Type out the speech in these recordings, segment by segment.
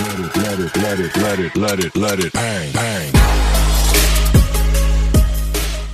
let it bang, bang.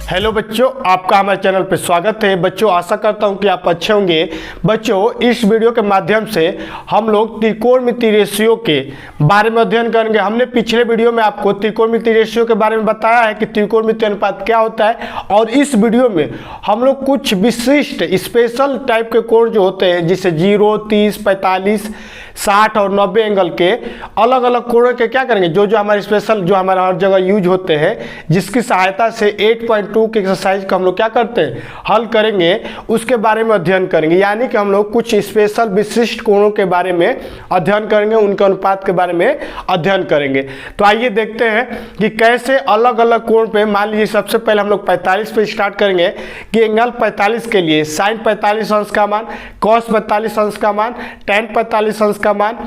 Hello बच्चों, आपका हमारे चैनल पर स्वागत है। बच्चों, आशा करता हूं कि आप अच्छे होंगे। बच्चों, इस वीडियो के माध्यम से हम लोग त्रिकोणमितीय रेशियो के बारे में अध्ययन करेंगे। हमने पिछले वीडियो में आपको त्रिकोणमितीय रेशियो के बारे में बताया है कि त्रिकोणमितीय अनुपात क्या होता है, और इस वीडियो में हम लोग कुछ विशिष्ट स्पेशल टाइप के कोण जो होते हैं, जिसे 0, 30, 45, 60 और 90 एंगल के अलग अलग कोणों के क्या करेंगे, जो हमारे स्पेशल, जो हमारा हर जगह यूज होते हैं, जिसकी सहायता से 8.2 के एक्सरसाइज को हम लोग क्या करते हैं, हल करेंगे, उसके बारे में अध्ययन करेंगे। यानी कि हम लोग कुछ स्पेशल विशिष्ट कोणों के बारे में अध्ययन करेंगे, उनके अनुपात के बारे में अध्ययन करेंगे। तो आइए देखते हैं कि कैसे अलग अलग कोण पे, मान लीजिए सबसे पहले हम लोग 45 पे स्टार्ट करेंगे कि एंगल 45 के लिए साइन 45 अंश का मान, कॉस 45 अंश का मान, टैन 45 अंश का मान,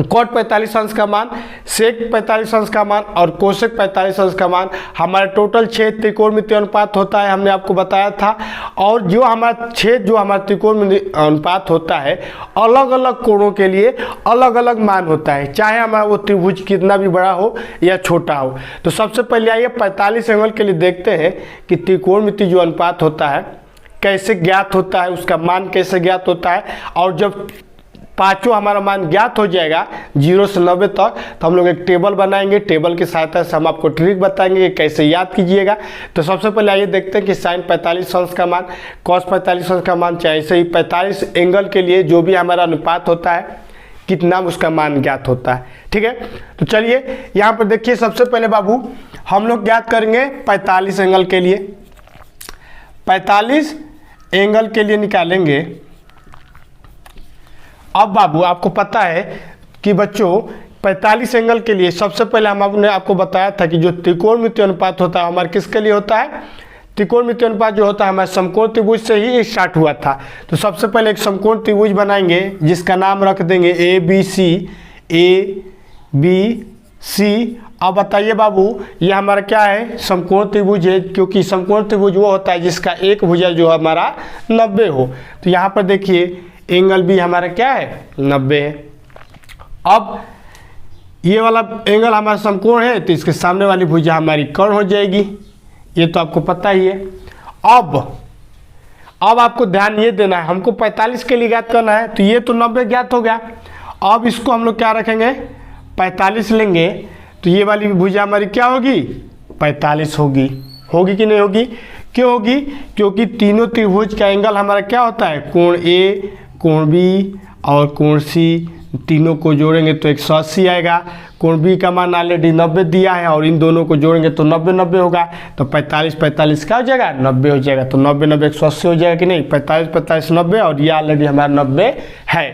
कॉट 45 अंश का मान, सेक 45 अंश का मान और कोसेक 45 अंश का मान। हमारा टोटल 6 त्रिकोणमितीय अनुपात होता है, हमने आपको बताया था। और जो हमारा 6 जो हमारा त्रिकोणमितीय अनुपात होता है, अलग अलग कोणों के लिए अलग अलग मान होता है, चाहे हमारा वो त्रिभुज कितना भी बड़ा हो या छोटा हो। तो सबसे पहले आइए 45 एंगल के लिए देखते हैं कि त्रिकोणमितीय जो अनुपात होता है कैसे ज्ञात होता है, उसका मान कैसे ज्ञात होता है। और जब पांचों हमारा मान ज्ञात हो जाएगा 0 से 90 तक, तो हम लोग एक टेबल बनाएंगे। टेबल की सहायता से हम आपको ट्रिक बताएंगे कि कैसे याद कीजिएगा। तो सबसे पहले आइए देखते हैं कि साइन 45 अंश का मान, कॉस 45 अंश का मान, चाहे ऐसे ही 45 एंगल के लिए जो भी हमारा अनुपात होता है, कितना उसका मान ज्ञात होता है। ठीक है, तो चलिए यहाँ पर देखिए, सबसे पहले बाबू हम लोग ज्ञात करेंगे 45 एंगल के लिए। 45 एंगल के लिए निकालेंगे। अब बाबू आपको पता है कि बच्चों 45 एंगल के लिए सबसे पहले हमने आपको बताया था कि जो त्रिकोणमितीय अनुपात होता है हमारे किसके लिए होता है, त्रिकोणमितीय अनुपात जो होता है हमारे समकोण त्रिभुज से ही स्टार्ट हुआ था। तो सबसे पहले एक समकोण त्रिभुज बनाएंगे जिसका नाम रख देंगे ए बी सी। अब बताइए बाबू, ये हमारा क्या है, समकोण त्रिभुज है, क्योंकि समकोण त्रिभुज वो होता है जिसका एक भुजा जो हमारा 90 हो। तो यहाँ पर देखिए एंगल भी हमारा क्या है, 90 है। अब ये वाला एंगल हमारा समकोण है, तो इसके सामने वाली भुजा हमारी कर्ण हो जाएगी, ये तो आपको पता ही है। अब आपको ध्यान ये देना है, हमको 45 के लिए ज्ञात करना है, तो ये तो 90 ज्ञात हो गया। अब इसको हम लोग क्या रखेंगे, 45 लेंगे, तो ये वाली भुजा हमारी क्या होगी, 45 होगी। होगी कि नहीं होगी? क्यों होगी? क्योंकि तीनों त्रिभुज का एंगल हमारा क्या होता है, कोण ए, कोण बी और कोण सी, तीनों को जोड़ेंगे तो 180 आएगा। कोण बी का मान ऑलरेडी 90 दिया है, और इन दोनों को जोड़ेंगे तो 90 होगा। तो 45 क्या हो जाएगा, 90 हो जाएगा। तो 90 180 हो जाएगा कि नहीं, 45 90, और ये ऑलरेडी हमारा 90 है।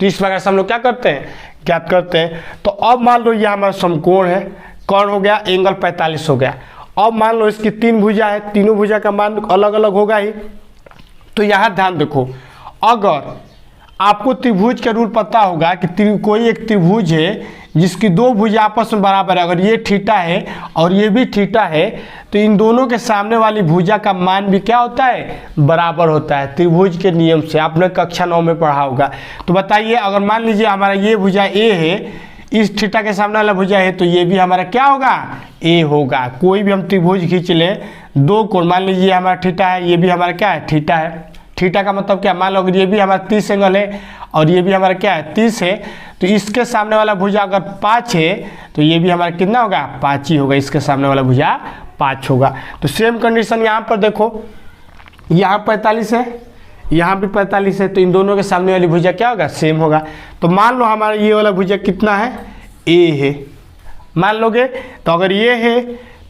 तो इस प्रकार से हम लोग क्या करते हैं, ज्ञात करते हैं। तो अब मान लो ये हमारा समकोण है, कर्ण हो गया, एंगल 45 हो गया। अब मान लो इसकी 3 भुजा है, तीनों भुजा का मान अलग अलग होगा ही। तो यहाँ ध्यान देखो, अगर आपको त्रिभुज का रूल पता होगा कि कोई एक त्रिभुज है जिसकी 2 भुजा आपस में बराबर है, अगर ये थीटा है और ये भी थीटा है, तो इन दोनों के सामने वाली भुजा का मान भी क्या होता है, बराबर होता है, त्रिभुज के नियम से। आपने कक्षा 9 में पढ़ा होगा। तो बताइए, अगर मान लीजिए हमारा ये भुजा ए है, इस थीटा के सामने वाला भुजा है, तो ये भी हमारा क्या होगा, ए होगा। कोई भी हम त्रिभुज खींच लें, 2 कोण, मान लीजिए हमारा थीटा है, ये भी हमारा क्या है, थीटा है। थीटा का मतलब क्या, मान लो अगर ये भी हमारा 30 एंगल है और ये भी हमारा क्या है, 30 है, तो इसके सामने वाला भुजा अगर 5 है, तो ये भी हमारा कितना होगा, 5 ही होगा। इसके सामने वाला भुजा 5 होगा। तो सेम कंडीशन यहाँ पर देखो, यहाँ 45 है, यहाँ भी 45 है, तो इन दोनों के सामने वाली भुजा क्या होगा, सेम होगा। तो मान लो हमारा ये वाला भुजा कितना है, ए है, मान लोगे। तो अगर ये है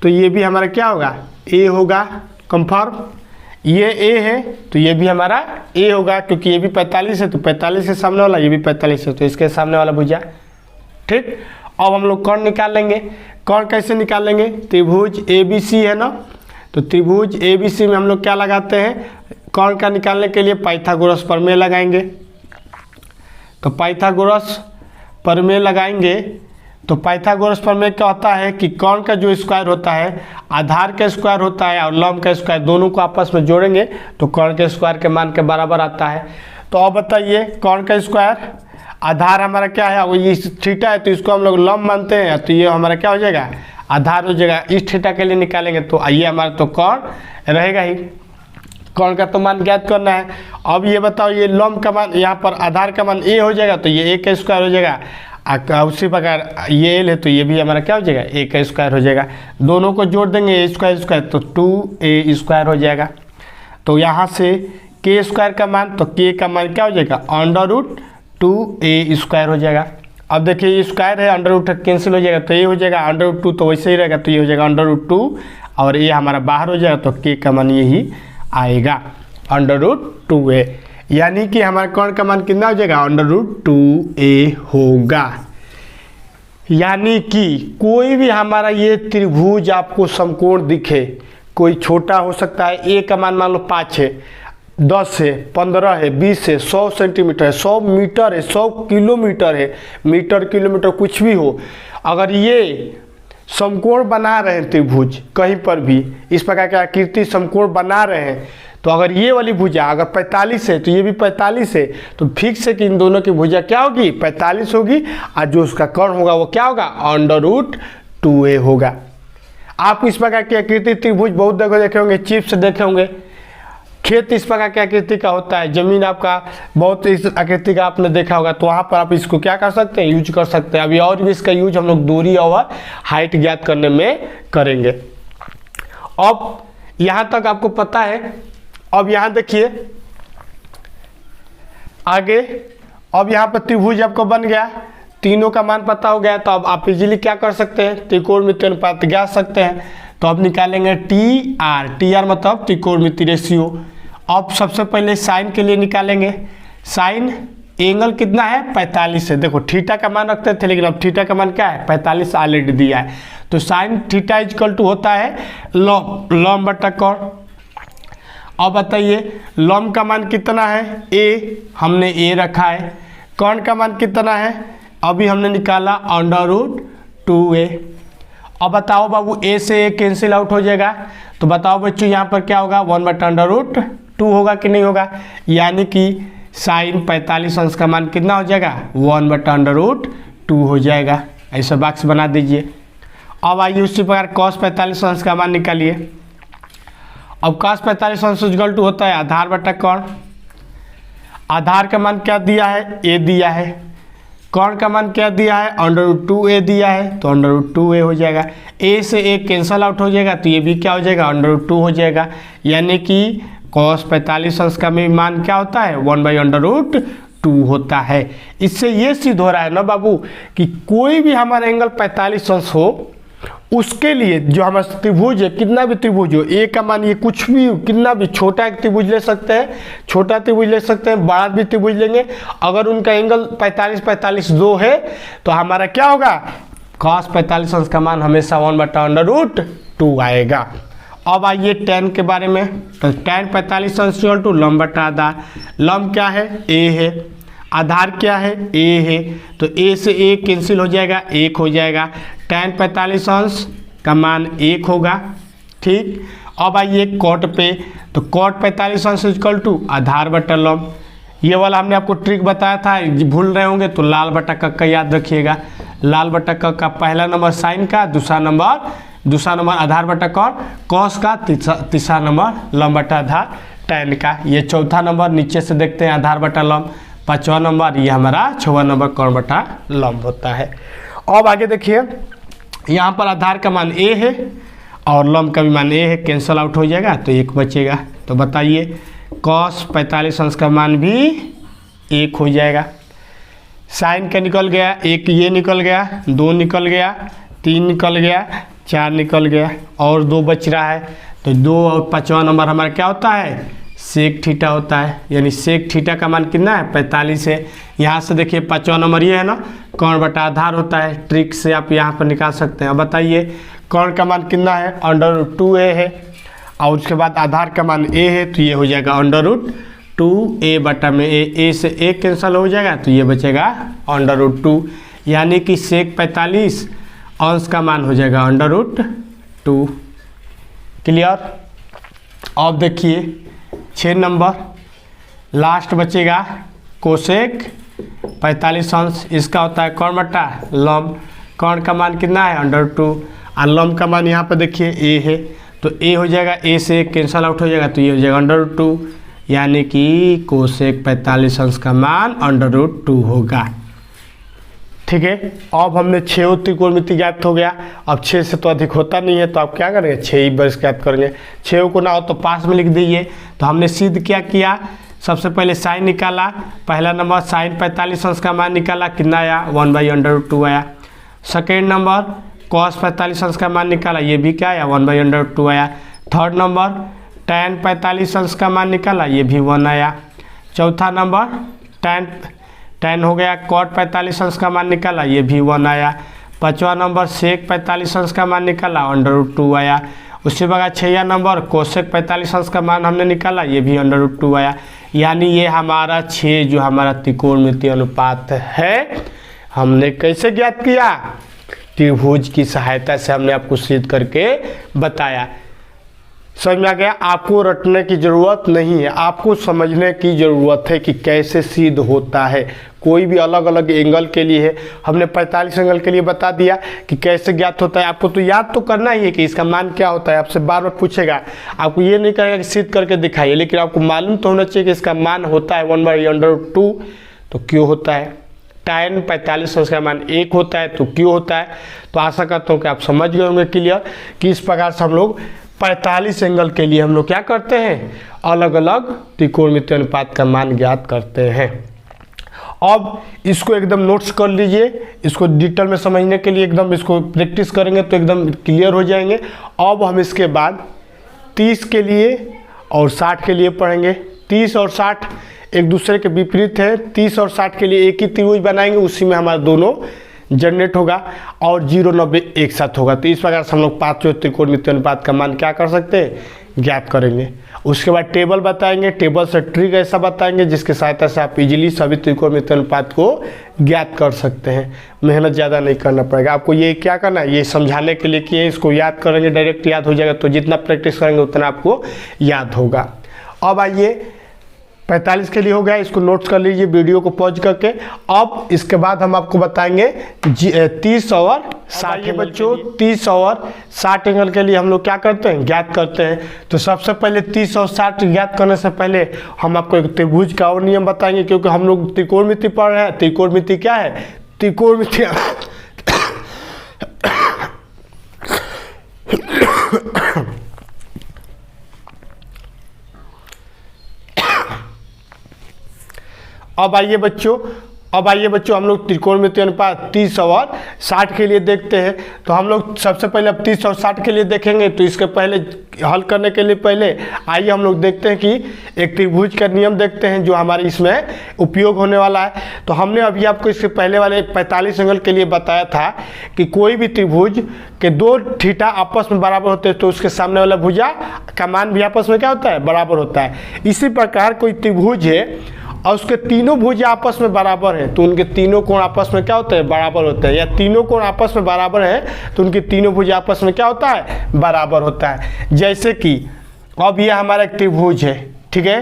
तो ये भी हमारा क्या होगा, ए होगा, कंफर्म। ये ए है तो ये भी हमारा ए होगा, क्योंकि ये भी 45 है, तो 45 के सामने वाला, ये भी 45 है, तो इसके सामने वाला भुजा। ठीक, अब हम लोग कर्ण निकाल लेंगे। कर्ण कैसे निकाल लेंगे, त्रिभुज ABC है ना, तो त्रिभुज ABC में हम लोग क्या लगाते हैं, कर्ण का निकालने के लिए पाइथागोरस प्रमेय लगाएंगे। तो पाइथागोरस प्रमेय लगाएंगे, तो पाइथागोरस प्रमेय क्या होता है कि कर्ण का जो स्क्वायर होता है, आधार का स्क्वायर होता है और लंब का स्क्वायर, दोनों को आपस में जोड़ेंगे तो कर्ण के स्क्वायर के मान के बराबर आता है। तो अब बताइए, कर्ण का स्क्वायर आधार हमारा क्या है, वो ये थीटा है तो इसको हम लोग लंब मानते हैं, तो ये हमारा क्या हो जाएगा, आधार हो जाएगा। इस थीटा के लिए निकालेंगे तो ये हमारा तो कोण रहेगा ही, कोण का तो मान ज्ञात करना है। अब ये बताओ, ये लंब का मान, यहाँ पर आधार का मान ए हो जाएगा तो ये ए का स्क्वायर हो जाएगा। उसी प्रकार ये एल है तो ये भी हमारा क्या हो जाएगा, ए का स्क्वायर हो जाएगा। दोनों को जोड़ देंगे ए स्क्वायर स्क्वायर तो 2a स्क्वायर हो जाएगा। तो यहाँ से के स्क्वायर का मान, तो के का मान क्या हो जाएगा, √2a स्क्वायर हो जाएगा। अब देखिए ये स्क्वायर है, √ कैंसिल हो जाएगा तो ये हो जाएगा √2, तो वैसे ही रहेगा तो ये हो जाएगा √2 और ये हमारा बाहर हो जाएगा तो के का मान यही आएगा √2a, यानी कि हमारा कोण का मान कितना हो जाएगा, √2a होगा। यानी कि कोई भी हमारा ये त्रिभुज आपको समकोण दिखे, कोई छोटा हो सकता है, ए का मान लो 5 है, 10 है, 15 है, 20 है, 100 सेंटीमीटर है, 100 मीटर है, 100 किलोमीटर है, मीटर किलोमीटर कुछ भी हो, अगर ये समकोण बना रहे हैं त्रिभुज कहीं पर भी इस प्रकार की आकृति समकोण बना रहे हैं, तो अगर ये वाली भुजा अगर 45 है तो ये भी 45 है, तो फिक्स है कि इन दोनों की भुजा क्या होगी, 45 होगी, और जो उसका कोण होगा वो क्या होगा, √2a होगा। आप इस प्रकार की आकृति त्रिभुज बहुत देखे होंगे, चिप्स देखे होंगे, खेत इस प्रकार की आकृति का होता है, जमीन आपका बहुत इस आकृति का आपने देखा होगा, तो वहाँ पर आप इसको क्या कर सकते हैं, यूज कर सकते हैं। अभी और भी इसका यूज हम लोग दूरी और हाइट ज्ञात करने में करेंगे। अब यहाँ तक आपको पता है। अब यहाँ देखिए आगे, अब यहाँ पर त्रिभुज आपको बन गया, तीनों का मान पता हो गया, तो अब आप इजीली क्या कर सकते हैं, त्रिकोणमितीय अनुपात ज्ञात सकते हैं। तो अब निकालेंगे TR मतलब त्रिकोणमितीय रेशियो। अब सबसे पहले साइन के लिए निकालेंगे, साइन एंगल कितना है, 45 है। देखो थीटा का मान रखते थे, लेकिन अब थीटा का मान क्या है, 45 ऑलरेडी दिया है, तो साइन थीटा इक्वल टू होता है लंब बटा कोण। अब बताइए लंब का मान कितना है, a, हमने a रखा है, कोण का मान कितना है, अभी हमने निकाला √2a। अब बताओ बाबू a से a कैंसिल आउट हो जाएगा, तो बताओ बच्चों यहाँ पर क्या होगा, 1/√2 होगा कि नहीं होगा, यानी कि साइन 45 अंश का मान कितना हो जाएगा, 1/√2 हो जाएगा। ऐसा बॉक्स बना दीजिए। अब आइए उसी प्रकार cos 45 अंश का मान निकालिए। अब cos 45 अंश इक्वल टू होता है आधार बटा कोण। आधार का मान क्या दिया है, a दिया है, कोण का मान क्या दिया है, √2a दिया है, तो √2a हो जाएगा। a से a कैंसल आउट हो जाएगा तो ये भी क्या हो जाएगा, √2 हो जाएगा, यानी कि cos 45 अंश का मान क्या होता है, 1/√2 होता है। इससे ये सिद्ध हो रहा है ना बाबू कि कोई भी हमारा एंगल 45 अंश हो, उसके लिए जो हमारा त्रिभुज है, कितना भी त्रिभुज हो, ए का मान ये कुछ भी कितना भी छोटा एक त्रिभुज ले सकते हैं, छोटा त्रिभुज ले सकते हैं, बड़ा भी त्रिभुज लेंगे, अगर उनका एंगल 45 दो है तो हमारा क्या होगा, cos 45 अंश का मान हमेशा 1/√2 आएगा। अब आइए tan के बारे में, तो tan 45 अंश इक्वल टू लंब बटा आधार। लंब क्या है, a है, आधार क्या है, a है, तो a से a कैंसिल हो जाएगा, 1 हो जाएगा। tan 45 अंश का मान 1 होगा, ठीक। अब आइए cot पे, तो cot 45 अंश इक्वल टू आधार बटा लंब। ये वाला हमने आपको ट्रिक बताया था, भूल रहे होंगे तो लाल बटा क का याद रखिएगा। लाल बटा क का पहला नंबर साइन का, दूसरा नंबर आधार बटा कोण, कॉस का, तीसरा नंबर लंब बटा आधार tan का। ये चौथा नंबर नीचे से देखते हैं आधार बटा लंब, पाँचवा नंबर ये हमारा 6वां नंबर कोण बटा लंब होता है। अब आगे देखिए यहाँ पर आधार का मान a है और लंब का भी मान a है, कैंसल आउट हो जाएगा तो 1 बचेगा। तो बताइए cos 45 अंश का मान भी 1 हो जाएगा। साइन का निकल गया, 1 ये निकल गया, 2 निकल गया, 3 निकल गया, 4 निकल गया और 2 बच रहा है। तो 2 और 5वां नंबर हमारा क्या होता है, सेक थीटा होता है, यानी सेक थीटा का मान कितना है, 45 है। यहाँ से देखिए 5वां नंबर ये है ना, कोण बटा आधार होता है, ट्रिक से आप यहाँ पर निकाल सकते हैं। अब बताइए कोण का मान कितना है, √2a है और उसके बाद आधार का मान a है, तो ये हो जाएगा √2a बटा में a से a कैंसिल हो जाएगा तो ये बचेगा √2, यानी कि सेक 45 अंश का मान हो जाएगा √2। क्लियर। अब देखिए 6 नंबर लास्ट बचेगा कोसेक 45 अंश। इसका होता है कौन बटा लंब। कौन का मान कितना है √2 और लंब का मान यहाँ पर देखिए a है, तो a हो जाएगा, a से कैंसल आउट हो जाएगा तो ये हो जाएगा √2, यानी कि कोसेक 45 अंश का मान √2 होगा। ठीक है, अब हमने 6 त्रिकोणमिति ज्ञात हो गया। अब 6 से तो अधिक होता नहीं है, तो आप क्या करेंगे 6 ही बस ज्ञात करेंगे। 6 को ना हो तो पास में लिख दीजिए। तो हमने सिद्ध क्या किया, सबसे पहले साइन निकाला, पहला नंबर साइन 45 अंश का मान निकाला, कितना आया 1/√2 आया। सेकेंड नंबर कॉस 45 अंश का मान निकाला, ये भी क्या आया 1/√2 आया। थर्ड नंबर tan 45 अंश का मान निकाला, ये भी 1 आया। चौथा नंबर tan हो गया, cot 45 अंश का मान निकाला, ये भी 1 आया। पाँचवा नंबर sec 45 अंश का मान निकाला, √2 आया। उसके बाद 6वां नंबर कोसेक 45 अंश का मान हमने निकाला, ये भी √2 आया। यानी ये हमारा 6 जो हमारा त्रिकोणमितीय अनुपात है, हमने कैसे ज्ञात किया, त्रिभुज की सहायता से हमने आपको सिद्ध करके बताया। समझ में आ गया। आपको रटने की ज़रूरत नहीं है, आपको समझने की ज़रूरत है कि कैसे सिद्ध होता है। कोई भी अलग अलग एंगल के लिए है, हमने 45 एंगल के लिए बता दिया कि कैसे ज्ञात होता है। आपको तो याद तो करना ही है कि इसका मान क्या होता है, आपसे बार बार पूछेगा, आपको ये नहीं कहेगा कि सिद्ध करके दिखाइए, लेकिन आपको मालूम तो होना चाहिए कि इसका मान होता है 1/√2। तो क्यों होता है, tan 45 अंश का मान 1 होता है, तो क्यों होता है। तो आशा करता हूँ कि आप समझ गए होंगे क्लियर कि इस प्रकार से हम लोग 45 एंगल के लिए हम लोग क्या करते हैं, अलग अलग त्रिकोणमितीय अनुपात का मान ज्ञात करते हैं। अब इसको एकदम नोट्स कर लीजिए, इसको डिटेल में समझने के लिए एकदम इसको प्रैक्टिस करेंगे तो एकदम क्लियर हो जाएंगे। अब हम इसके बाद 30 के लिए और 60 के लिए पढ़ेंगे। 30 और 60 एक दूसरे के विपरीत है। 30 और 60 के लिए एक ही त्रिभुज बनाएंगे, उसी में हमारा दोनों जनरेट होगा और 0 90 एक साथ होगा। तो इस प्रकार से हम लोग 5 त्रिकोणमितीय अनुपात का मान क्या कर सकते हैं, ज्ञात करेंगे। उसके बाद टेबल बताएंगे, टेबल से ट्रिक ऐसा बताएंगे जिसकी सहायता से आप इजीली सभी त्रिकोणमितीय अनुपात को ज्ञात कर सकते हैं। मेहनत ज़्यादा नहीं करना पड़ेगा आपको। ये क्या करना है, ये समझाने के लिए कि इसको याद करेंगे, डायरेक्ट याद हो जाएगा। तो जितना प्रैक्टिस करेंगे उतना आपको याद होगा। अब आइए 45 के लिए हो गया, इसको नोट्स कर लीजिए वीडियो को पॉज करके। अब इसके बाद हम आपको बताएंगे 30 और 60 बच्चों। 30 और 60 एंगल के लिए हम लोग क्या करते हैं, ज्ञात करते हैं। तो सबसे पहले 30 और 60 ज्ञात करने से पहले हम आपको एक त्रिभुज का और नियम बताएंगे, क्योंकि हम लोग त्रिकोणमिति पढ़ रहे हैं। त्रिकोणमिति क्या है, त्रिकोणमिति अब आइए बच्चों हम लोग त्रिकोणमितीय अनुपात 30 और 60 के लिए देखते हैं। तो हम लोग सबसे पहले अब 30 और 60 के लिए देखेंगे। तो इसके पहले हल करने के लिए पहले आइए हम लोग देखते हैं कि एक त्रिभुज का नियम देखते हैं जो हमारे इसमें उपयोग होने वाला है। तो हमने अभी आपको इसके पहले वाले 45 एंगल के लिए बताया था कि कोई भी त्रिभुज के 2 थीटा आपस में बराबर होते हैं तो उसके सामने वाला भुजा का मान भी आपस में क्या होता है, बराबर होता है। इसी प्रकार कोई त्रिभुज है और उसके तीनों भुजा आपस में बराबर हैं तो उनके तीनों कोण आपस में क्या होते हैं, बराबर होते हैं। या तीनों कोण आपस में बराबर हैं तो उनके तीनों भुजा आपस में क्या होता है, बराबर होता है। जैसे कि अब यह हमारा एक त्रिभुज है, ठीक है।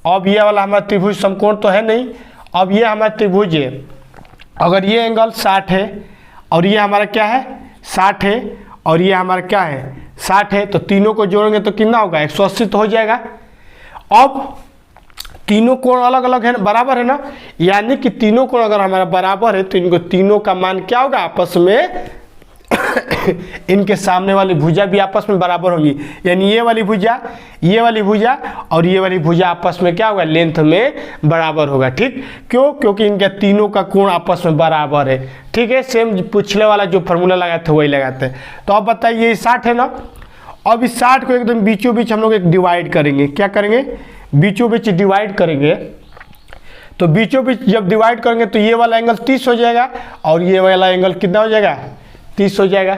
अब यह वाला हमारा त्रिभुज समकोण तो है नहीं। अब यह हमारा त्रिभुज है, अगर ये एंगल 60 है और ये हमारा क्या है 60 है और ये हमारा क्या है 60 है, तो तीनों को जोड़ेंगे तो कितना होगा 180 तो हो जाएगा। अब तीनों कोण अलग अलग है, बराबर है ना, यानी कि तीनों कोण अगर हमारा बराबर है तो इनको तीनों का मान क्या होगा आपस में इनके सामने वाली भुजा भी आपस में बराबर होगी। यानी ये वाली भुजा और ये वाली भुजा आपस में क्या होगा, लेंथ में बराबर होगा। ठीक, क्यों, क्योंकि इनके तीनों का कोण आपस में बराबर है। ठीक है, सेम पिछले वाला जो फॉर्मूला लगाए थे वही लगाते हैं। तो अब बताइए ये 60 है ना। अब इस 60 को एकदम बीचों बीच हम लोग एक डिवाइड करेंगे। क्या करेंगे, बीचों बीच डिवाइड करेंगे। तो बीचों बीच जब डिवाइड करेंगे तो ये वाला एंगल 30 हो जाएगा और ये वाला एंगल कितना हो जाएगा, 30 हो जाएगा।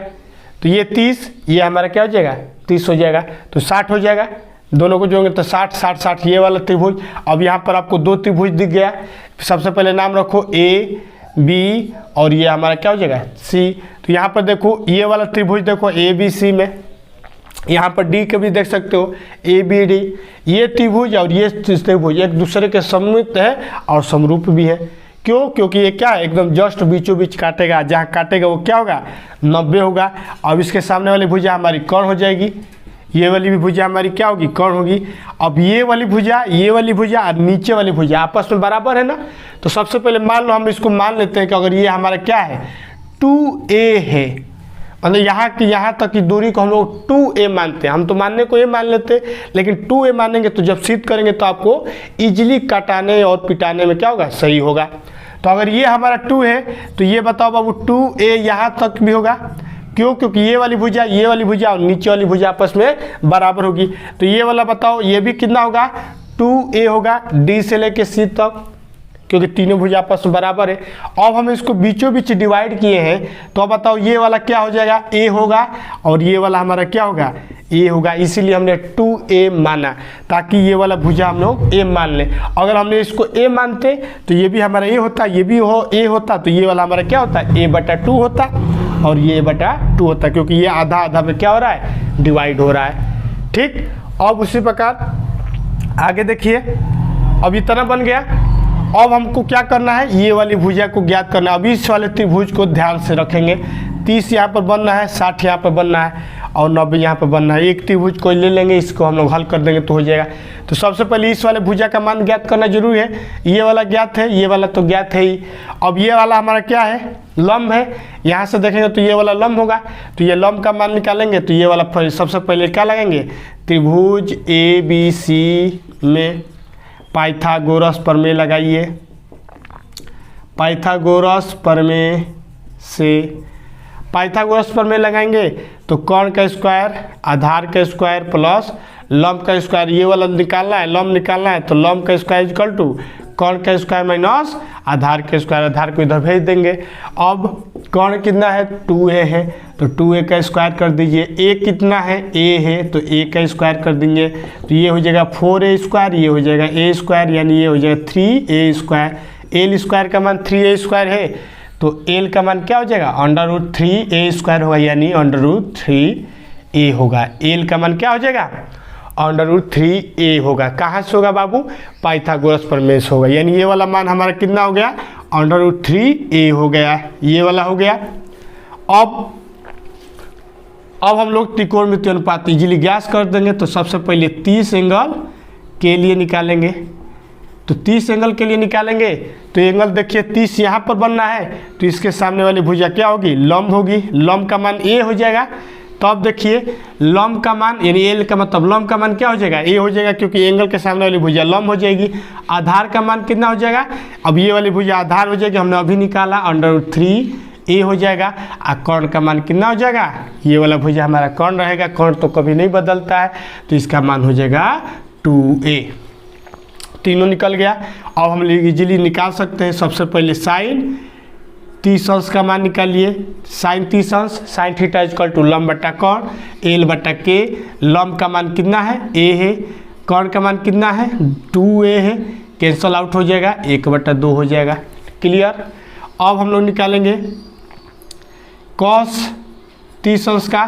तो ये 30, ये हमारा क्या हो जाएगा 30 हो जाएगा, तो 60 हो जाएगा। दोनों को जोड़ेंगे तो 60 60 60 ये वाला त्रिभुज। अब यहाँ पर आपको 2 त्रिभुज दिख गया। सबसे पहले नाम रखो A B और ये हमारा क्या हो जाएगा C। तो यहाँ पर देखो ये वाला त्रिभुज देखो ABC में, यहाँ पर D के भी देख सकते हो ABD। ये त्रिभुज और ये त्रिभुज एक दूसरे के सममित है और समरूप भी है। क्यों? क्योंकि ये क्या है, एकदम जस्ट बीचों बीच काटेगा, जहाँ काटेगा वो क्या होगा, 90 होगा। अब इसके सामने वाली भुजा हमारी कौन हो जाएगी, ये वाली भी भुजा हमारी क्या होगी, कौन होगी। अब ये वाली भुजा और नीचे वाली भुजा आपस में बराबर है ना। तो सबसे पहले मान लो हम इसको मान लेते हैं कि अगर ये हमारा क्या है 2a है, मतलब यहाँ की यहाँ तक की दूरी को हम लोग 2a मानते हैं। हम तो मानने को ये मान लेते हैं, लेकिन 2a मानेंगे तो जब सिद्ध करेंगे तो आपको इजीली काटाने और पिटाने में क्या होगा, सही होगा। तो अगर ये हमारा 2 है तो ये बताओ बाबू 2a यहाँ तक भी होगा। क्यों? क्योंकि ये वाली भुजा और नीचे वाली भुजा आपस में बराबर होगी। तो ये वाला बताओ, ये भी कितना होगा, 2a होगा d से लेके c तक, क्योंकि तीनों भुजा आपस में बराबर है। अब हम इसको बीचों बीच डिवाइड किए हैं, तो अब बताओ ये वाला क्या हो जाएगा, a होगा, और ये वाला हमारा क्या होगा, a होगा। इसीलिए हमने 2a माना, ताकि ये वाला भुजा हम लोग a मान लें। अगर हमने इसको a मानते तो ये भी हमारा a होता, ये भी a होता, तो ये वाला हमारा क्या होता, a/2 होता, और ये a/2 होता, क्योंकि ये आधा आधा पे क्या हो रहा है, डिवाइड हो रहा है। ठीक, अब उसी प्रकार आगे देखिए, अब इतना बन गया। अब हमको क्या करना है, ये वाली भुजा को ज्ञात करना है। अब इस वाले त्रिभुज को ध्यान से रखेंगे, 30 यहाँ पर बनना है, 60 यहाँ पर बनना है, और 90 यहाँ पर बनना है। एक त्रिभुज को ले लेंगे, इसको हम लोग हल कर देंगे तो हो जाएगा। तो सबसे पहले इस वाले भुजा का मान ज्ञात करना जरूरी है। ये वाला ज्ञात है, ये वाला तो ज्ञात है ही। अब ये वाला हमारा क्या है, लंब है। यहाँ से देखेंगे तो ये वाला लंब होगा, तो ये लंब का मान निकालेंगे तो ये वाला सबसे पहले क्या लगाएंगे, त्रिभुज ABC में पाइथागोरस प्रमेय लगाइए। पाइथागोरस प्रमेय से पाइथागोरस प्रमेय लगाएंगे तो कर्ण का स्क्वायर, आधार का स्क्वायर प्लस लंब का स्क्वायर, ये वाला निकालना है, लंब निकालना है, तो लंब का स्क्वायर इक्वल टू कर्ण का स्क्वायर माइनस आधार का स्क्वायर। आधार को इधर भेज देंगे। अब कर्ण कितना है, 2a है, तो 2a का स्क्वायर कर दीजिए। a कितना है, a है, तो a का स्क्वायर कर देंगे, तो ये हो जाएगा 4a स्क्वायर, ये हो जाएगा a स्क्वायर, यानी ये हो जाएगा 3a स्क्वायर। l स्क्वायर का मान 3a स्क्वायर है, तो l का मान क्या हो जाएगा, √3a स्क्वायर होगा, यानी √3a होगा। l का मान क्या हो जाएगा, √3a होगा। कहाँ से होगा बाबू, पाइथागोरस प्रमेय से होगा। यानी ये वाला मान हमारा कितना हो गया, √3a हो गया, ये वाला हो गया। अब हम लोग त्रिकोणमितीय अनुपात इजीली ज्ञात कर देंगे। तो सबसे पहले 30 एंगल के लिए निकालेंगे, तो 30 एंगल के लिए निकालेंगे तो एंगल देखिए 30 यहाँ पर बनना है, तो इसके सामने वाली भुजा क्या होगी, लंब होगी। लंब का मान a हो जाएगा। तो अब देखिए लंब का मान, यानी l का मतलब लंब का मान क्या हो जाएगा, a हो जाएगा, क्योंकि एंगल के सामने वाली भुजा लंब हो जाएगी। आधार का मान कितना हो जाएगा, अब ये वाली भुजा आधार हो जाएगी, हमने अभी निकाला, √3a हो जाएगा। और कर्ण का मान कितना हो जाएगा, ये वाला भुजा हमारा कर्ण रहेगा, कर्ण तो कभी नहीं बदलता है, तो इसका मान हो जाएगा 2a। तीनों निकल गया। अब हम इजीली निकाल सकते हैं। सबसे पहले साइन 30 अंश का मान निकालिए। साइन 30 अंश, साइन थीटा इक्वल टू लंब बटा कर्ण, l/k। लंब का मान कितना है, a है, कर्ण का मान कितना है, 2a है, कैंसल आउट हो जाएगा, 1/2 हो जाएगा। क्लियर। अब हम लोग निकालेंगे cos 30 अंश का,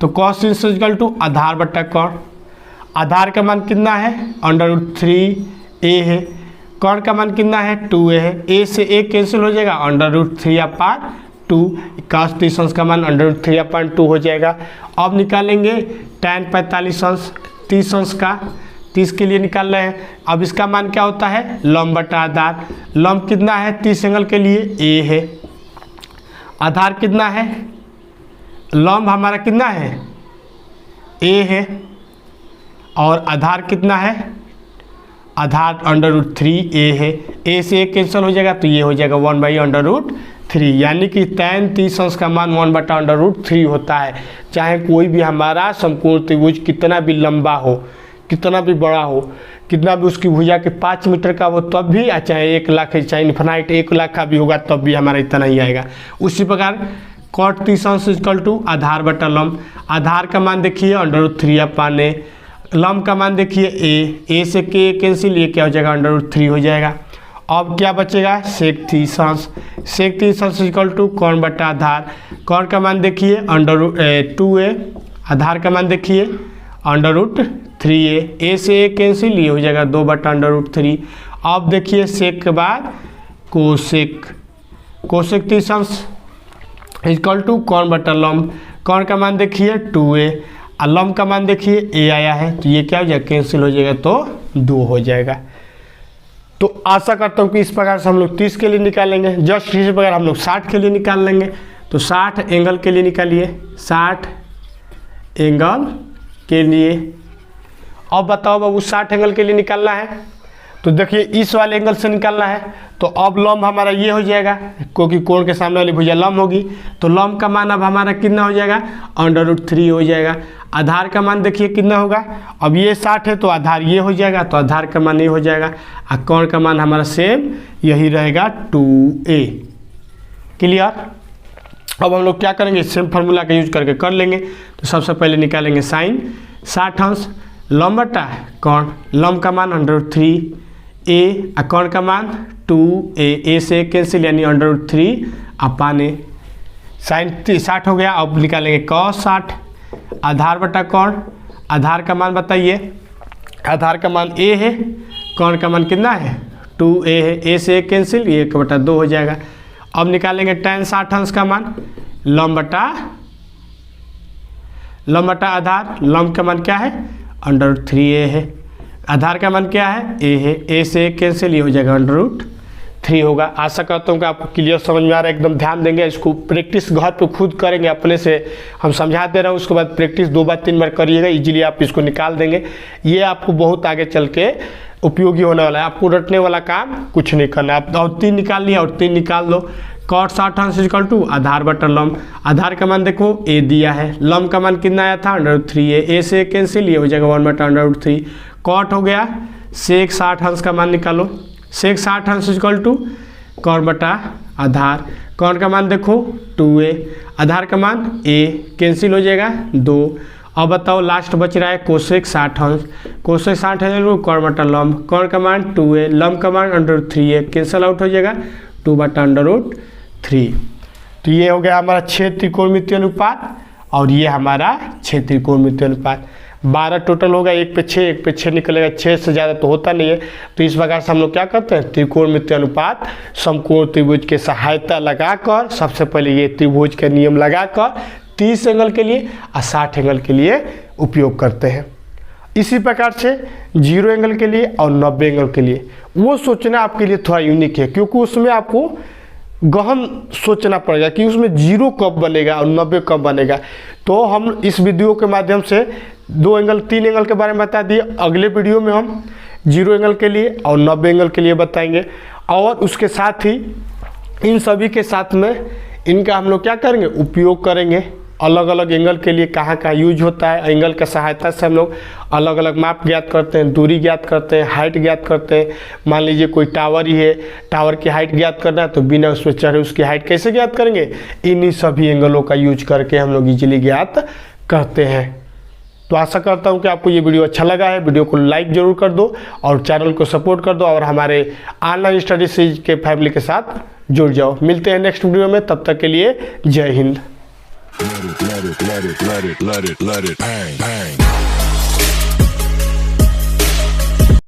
तो cos 30 इक्वल टू आधार बटा कर्ण। आधार का मान कितना है, √3a है, कर्ण का मान कितना है, 2a है, a से a कैंसिल हो जाएगा, √3/2। cos 30 अंश का मान √3/2 हो जाएगा। अब निकालेंगे tan 45 अंश 30 अंश का, 30 के लिए निकाल रहे हैं। अब इसका मान क्या होता है, लंब बटा आधार। लंब कितना है 30 एंगल के लिए, a है। आधार कितना है, लंब हमारा कितना है, a है, और आधार कितना है, आधार √3a है। a से a कैंसिल हो जाएगा, तो ये हो जाएगा 1/√3, यानी कि tan 30 अंश का मान 1/√3 होता है। चाहे कोई भी हमारा समकोण त्रिभुज कितना भी लंबा हो, कितना भी बड़ा हो, कितना भी उसकी भुजा के 5 मीटर का हो तब भी, चाहे 1 लाख, चाहे इन्फिनाइट 1 लाख का भी होगा तब भी हमारा इतना ही आएगा। उसी प्रकार cot 30 अंश इक्वल टू आधार बटा लंब। आधार का मान देखिए √3/a, लंब का मान देखिए a से k कैंसिल, ये क्या हो जाएगा, √3 हो जाएगा। अब क्या बचेगा, sec 30 अंश। sec 30 अंश इक्वल टू कर्ण बटा आधार। कर्ण का मान देखिए 2a, आधार का मान देखिए √3a, a से a कैंसिल, ये हो जाएगा 2/√3। अब देखिए sec के बाद कोसेक, कोसेक 30 अंश इक्वल टू कौन बटा लंब, कौन का मान देखिए 2a और लंब का मान देखिए a आया है, तो ये क्या हो जाएगा कैंसिल हो जाएगा तो 2 हो जाएगा। तो आशा करता हूँ कि इस प्रकार से हम लोग 30 के लिए निकालेंगे, जस्ट इसी प्रकार हम लोग 60 के लिए निकाल लेंगे। तो 60 एंगल के लिए निकालिए, 60 एंगल के लिए। अब बताओ बाबू 60 एंगल के लिए निकालना है, तो देखिए इस वाले एंगल से निकालना है, तो अब लंब हमारा ये हो जाएगा क्योंकि कोण के सामने वाली भुजा लंब होगी, तो लंब का मान अब हमारा कितना हो जाएगा √3 हो जाएगा। आधार का मान देखिए कितना होगा, अब ये 60 है तो आधार ये हो जाएगा, तो आधार का मान ये हो जाएगा और कोण का मान हमारा सेम यही रहेगा 2a। क्लियर। अब हम लोग क्या करेंगे, सेम फार्मूला का यूज करके कर लेंगे। तो सबसे पहले निकालेंगे साइन 60 अंश लंब बटा कोण, लंब का मान √3a और कोण का मान 2a, से कैंसिल यानी √3 अपान a। साइन 60 हो गया। अब निकालेंगे cos 60 आधार बटा कोण, आधार का मान बताइए, आधार का मान a है, कोण का मान कितना है 2a है, a से कैंसिल ये 1/2 हो जाएगा। अब निकालेंगे tan 60 अंश का मान लंब बटा आधार, लंब का मान क्या है √3a है, आधार का मान क्या है a है, a से कैंसिल ये हो जाएगा √3 होगा। आशा करता हूँ कि आपको क्लियर समझ में आ रहा है, एकदम ध्यान देंगे, इसको प्रैक्टिस घर पे खुद करेंगे, अपने से हम समझा दे रहे हैं, उसके बाद प्रैक्टिस 2 बार 3 बार करिएगा, इजीली आप इसको निकाल देंगे। ये आपको बहुत आगे चल के उपयोगी होने वाला है, आपको रटने वाला काम कुछ नहीं करना है। आप और 3 निकाल लिया और 3 निकाल दो। cos 60 अंश इक्वल टू आधार बटा लंब, आधार का मान देखो a दिया है, लंब का मान कितना आया था √3a, a से कैंसिल ये हो जाएगा 1/√3। कॉट हो गया, sec 60 अंश का मान निकालो, sec 60 अंश इक्वल टू कोण बटा आधार, कोण का मान देखो 2a, आधार का मान a कैंसिल हो जाएगा 2। अब बताओ लास्ट बच रहा है कोसेक 60 अंश, कोसेक 60 है कोण बटा लंब, कोण का मान 2a, लंब का मान √3a कैंसिल आउट हो जाएगा 2/√3। तो ये हो गया हमारा 6 त्रिकोणमितीय अनुपात और ये हमारा 6 त्रिकोणमितीय अनुपात। 12 टोटल होगा, 1 पे 6, 1 पे 6 निकलेगा, 6 से ज़्यादा तो होता नहीं है। तो इस प्रकार से हम लोग क्या करते हैं, त्रिकोणमितीय अनुपात समकोण त्रिभुज के सहायता लगाकर, सबसे पहले ये त्रिभुज के नियम लगाकर 30 एंगल के लिए और 60 एंगल के लिए उपयोग करते हैं। इसी प्रकार से 0 एंगल के लिए और 90 एंगल के लिए वो सोचना आपके लिए थोड़ा यूनिक है, क्योंकि उसमें आपको गहन सोचना पड़ेगा कि उसमें 0 कब बनेगा और 90 कब बनेगा। तो हम इस वीडियो के माध्यम से 2 एंगल 3 एंगल के बारे में बता दिए, अगले वीडियो में हम 0 एंगल के लिए और 90 एंगल के लिए बताएंगे। और उसके साथ ही इन सभी के साथ में इनका हम लोग क्या करेंगे, उपयोग करेंगे। अलग अलग एंगल के लिए कहाँ कहाँ यूज होता है, एंगल का सहायता से हम लोग अलग अलग माप ज्ञात करते हैं, दूरी ज्ञात करते हैं, हाइट ज्ञात करते हैं। मान लीजिए कोई टावर ही है, टावर की हाइट ज्ञात करना है तो बिना उसमें चढ़े उसकी हाइट कैसे ज्ञात करेंगे, इन्हीं सभी एंगलों का यूज करके हम लोग इजीली ज्ञात करते हैं। तो आशा करता हूँ कि आपको ये वीडियो अच्छा लगा है। वीडियो को लाइक जरूर कर दो और चैनल को सपोर्ट कर दो और हमारे ऑनलाइन स्टडी सीरीज के फैमिली के साथ जुड़ जाओ। मिलते हैं नेक्स्ट वीडियो में, तब तक के लिए जय Hind. Let it bang, bang.